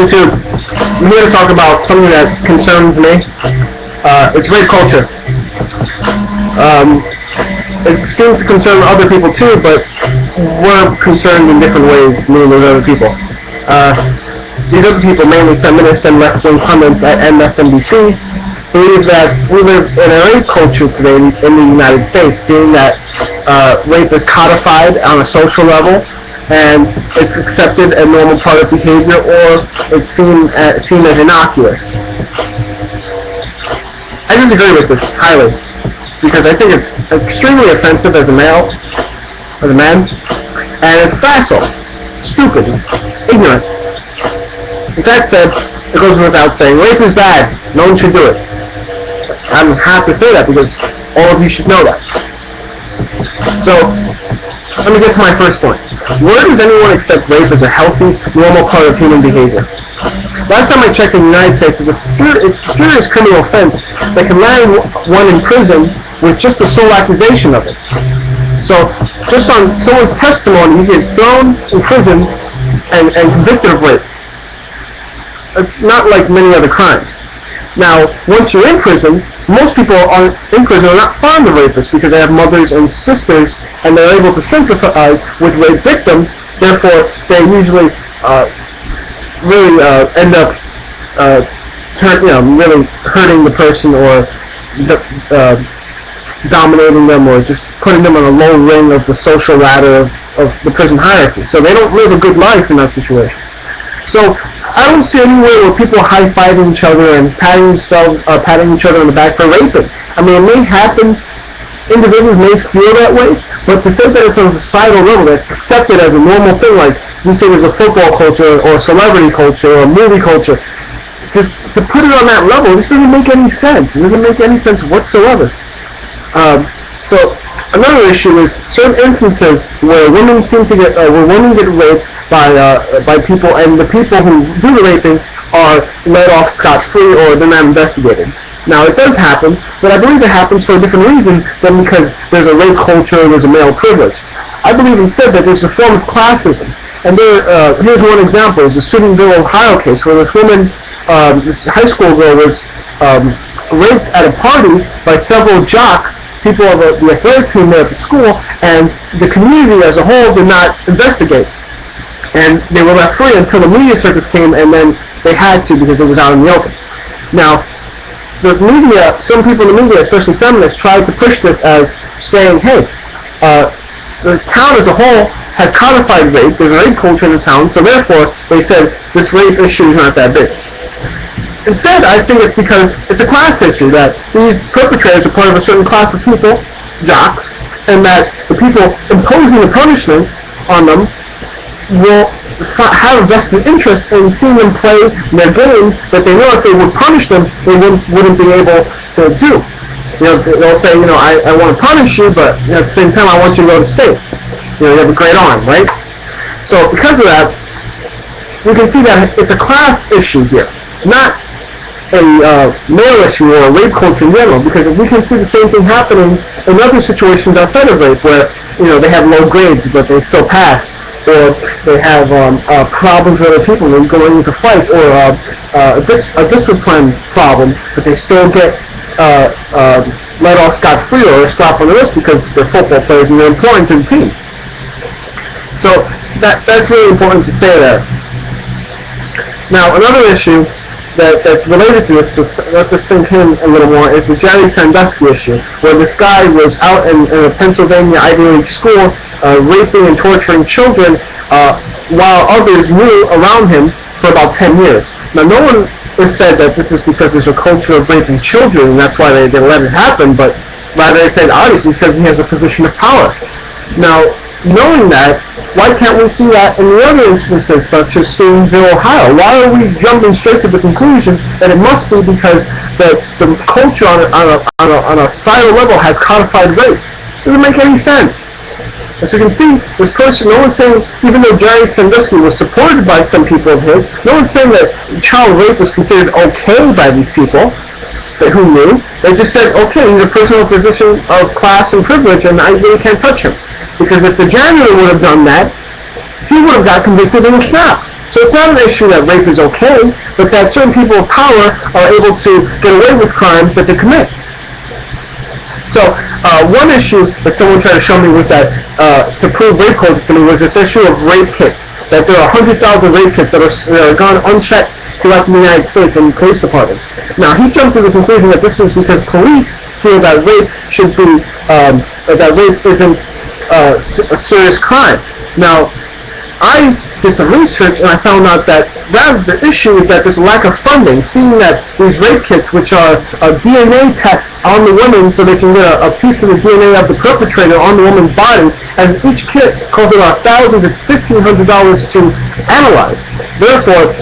YouTube. I'm here to talk about something that concerns me. It's rape culture. It seems to concern other people too, but we're concerned in different ways, me and those other people. These other people, mainly feminist and left-wing pundits at MSNBC, believe that we live in a rape culture today in the United States, being that rape is codified on a social level, and it's accepted a normal part of behavior, or it's seen as innocuous. I disagree with this highly, because I think it's extremely offensive as a male, as a man, and it's facile, stupid, it's ignorant. With that said, it goes without saying, rape is bad, no one should do it. I'm happy to say that because all of you should know that. So, let me get to my first point. Where does anyone accept rape as a healthy, normal part of human behavior? Last time I checked in the United States, it's a serious criminal offense that can land one in prison with just the sole accusation of it. So, just on someone's testimony, you get thrown in prison and convicted of rape. It's not like many other crimes. Now, once you're in prison, most people in prison are not fond of rapists because they have mothers and sisters and they're able to sympathize with rape victims. Therefore, they usually really end up really hurting the person or dominating them or just putting them on a low ring of the social ladder of the prison hierarchy. So they don't live a good life in that situation. So I don't see anywhere where people are high-fiving each other and patting each other on the back for raping. I mean, it may happen, individuals may feel that way, but to say that it's on a societal level, that's accepted as a normal thing, like we say there's a football culture or celebrity culture or movie culture, to put it on that level, this doesn't make any sense. It doesn't make any sense whatsoever. So another issue is certain instances where women get raped by people, and the people who do the raping are let off scot-free or they're not investigated. Now, it does happen, but I believe it happens for a different reason than because there's a rape culture or there's a male privilege. I believe instead that there's a form of classism. And here's one example. It's the Steubenville, Ohio case where this woman, this high school girl was raped at a party by several jocks, people of the athletic team there at the school, and the community as a whole did not investigate. And they were left free until the media circus came, and then they had to because it was out in the open. Now, the media, some people in the media, especially feminists, tried to push this as saying, hey, the town as a whole has codified rape, there's a rape culture in the town, so therefore they said this rape issue is not that big. Instead, I think it's because it's a class issue, that these perpetrators are part of a certain class of people, jocks, and that the people imposing the punishments on them will have a vested interest in seeing them play their game that they know if they would punish them, they wouldn't be able to do. You know, they'll say, you know, I want to punish you, but you know, at the same time I want you to go to state. You know, you have a great arm, right? So because of that, we can see that it's a class issue here, not a male issue or a rape culture in general, because we can see the same thing happening in other situations outside of rape where, you know, they have low grades but they still pass, or they have problems with other people and going into fights, or a discipline problem, but they still get let off scot-free or a slap on the wrist because they're football players and they're important to the team. So that's really important to say there. Now, another issue that's related to this, to let this sink in a little more, is the Jerry Sandusky issue, where this guy was out in a Pennsylvania Ivy League school raping and torturing children while others knew around him for about 10 years. Now, no one has said that this is because there's a culture of raping children and that's why they let it happen, but rather they said obviously because he has a position of power. Now, knowing that, why can't we see that in the other instances, such as Steubenville, Ohio? Why are we jumping straight to the conclusion that it must be because the culture on a societal level has codified rape? It doesn't make any sense. As you can see, this person, no one's saying, even though Jerry Sandusky was supported by some people of his, no one's saying that child rape was considered okay by these people who knew. They just said, okay, he's a personal position of class and privilege, and I really can't touch him. Because if the janitor would have done that, he would have got convicted in a snap. So it's not an issue that rape is okay, but that certain people of power are able to get away with crimes that they commit. So one issue that someone tried to show me was that, to prove rape culture to me, was this issue of rape kits. That there are 100,000 rape kits that are gone unchecked throughout the United States in police departments. Now, he jumped to the conclusion that this is because police feel that rape should be, that rape isn't a serious crime. Now, I did some research and I found out that rather the issue is that there's a lack of funding, seeing that these rape kits, which are DNA tests on the woman so they can get a piece of the DNA of the perpetrator on the woman's body, and each kit costs about $1,000 to $1,500 to analyze. Therefore,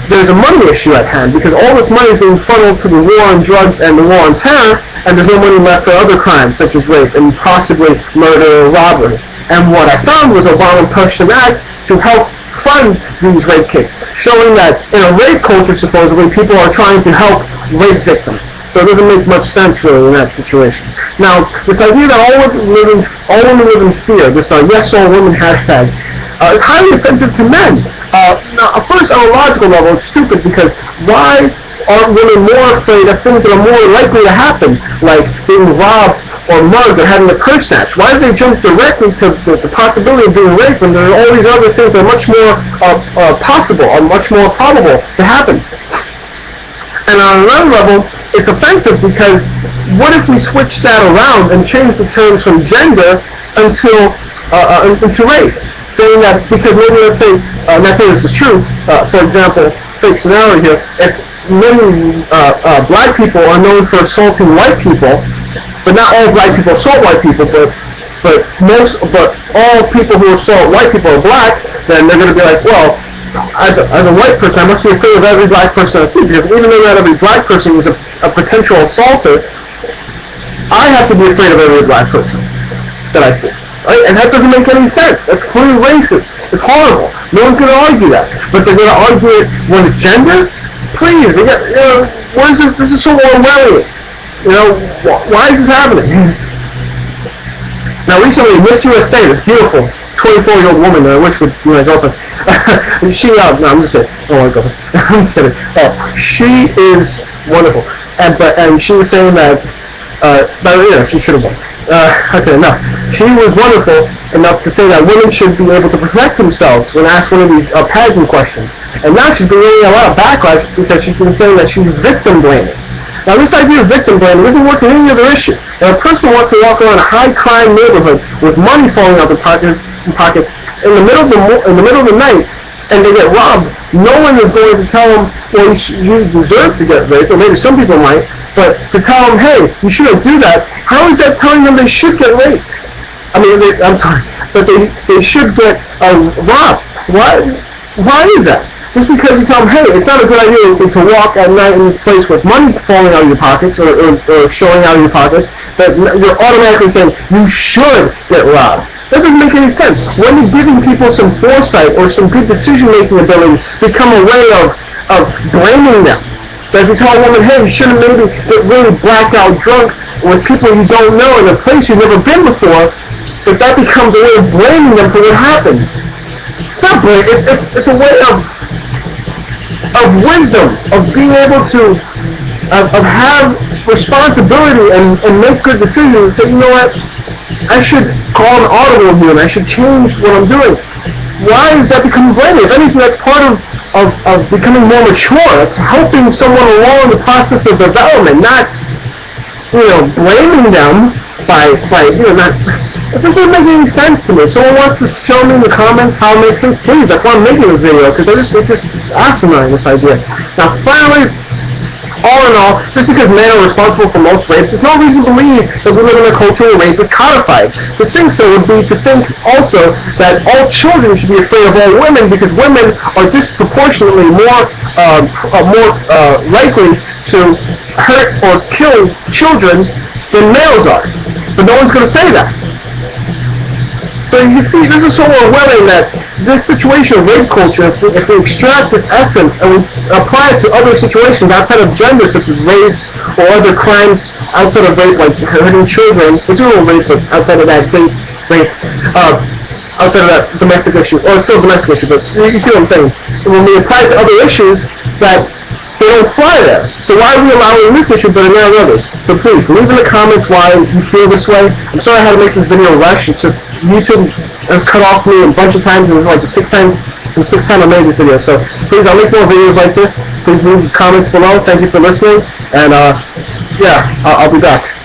there's a money issue at hand because all this money is being funneled to the war on drugs and the war on terror, and there's no money left for other crimes such as rape and possibly murder or robbery. And what I found was Obama pushed an act to help fund these rape kits, showing that in a rape culture, supposedly, people are trying to help rape victims. So it doesn't make much sense, really, in that situation. Now, this idea that all women live in fear, this yes all women hashtag, is highly offensive to men. Now, first, on a logical level, it's stupid because why aren't women more afraid of things that are more likely to happen, like being robbed or mugged or having a purse snatched? Why do they jump directly to the possibility of being raped when there are all these other things that are much more possible or much more probable to happen? And on another level, it's offensive because what if we switch that around and change the terms from gender into race? Saying that because maybe, let's say, not saying this is true, for example, fake scenario here, if many black people are known for assaulting white people, but not all black people assault white people, but all people who assault white people are black, then they're going to be like, well, as a white person, I must be afraid of every black person I see, because even though not every black person is a potential assaulter, I have to be afraid of every black person that I see. Right? And that doesn't make any sense. That's clearly racist. It's horrible. No one's going to argue that. But they're going to argue it when it's gender? Please, what is this? This is so Orwellian. Why is this happening? Now, recently, Miss USA, this beautiful 24-year-old woman that I wish would be my girlfriend, I'm just kidding. Oh, my girlfriend. I'm kidding. Oh, she is wonderful. And she was saying that, she should have won. Okay, no. She was wonderful enough to say that women should be able to protect themselves when asked one of these pageant questions. And now she's been getting a lot of backlash because she's been saying that she's victim blaming. Now, this idea of victim blaming doesn't work in any other issue. If a person wants to walk around a high-crime neighborhood with money falling out of pockets in the middle of the night, and they get robbed, no one is going to tell them, well, you deserve to get raped, or maybe some people might, but to tell them, hey, you shouldn't do that, how is that telling them they should get raped? I mean, but they should get robbed. Why is that? Just because you tell them, hey, it's not a good idea to walk at night in this place with money falling out of your pockets or showing out of your pockets, that you're automatically saying you should get robbed. That doesn't make any sense. When you're giving people some foresight or some good decision-making abilities, become a way of blaming them. That if you tell a woman, hey, you shouldn't maybe get really blacked out drunk with people you don't know in a place you've never been before, that becomes a way of blaming them for what happened. It's not blame. It's a way of wisdom, of being able to have responsibility and make good decisions. Say, you know what? I should call an audible here and I should change what I'm doing. Why is that becoming blaming? If anything, that's part of becoming more mature. It's helping someone along the process of development, not, blaming them by not. It doesn't make any sense to me. If someone wants to show me in the comments how it makes sense, please. That's why I'm making this video, because it's asinine, this idea. Now, finally, all in all, just because men are responsible for most rapes, there's no reason to believe that we live in a culture where rape is codified. To think so would be to think also that all children should be afraid of all women because women are disproportionately more likely to hurt or kill children than males are. But no one's going to say that. So you see, this is so Orwellian that this situation of rape culture, if we extract this essence and we apply it to other situations outside of gender, such as race or other crimes outside of rape, like hurting children, which is a rape, but outside of that, rape, outside of that domestic issue, or it's still a domestic issue, but you see what I'm saying. When we apply it to other issues, that they don't fly there. So why are we allowing this issue but not others? So please, leave in the comments why you feel this way. I'm sorry I had to make this video rush. It's just YouTube has cut off me a bunch of times, and this is like the sixth time I made this video. So please, I'll make more videos like this. Please leave comments below. Thank you for listening, and yeah, I'll be back.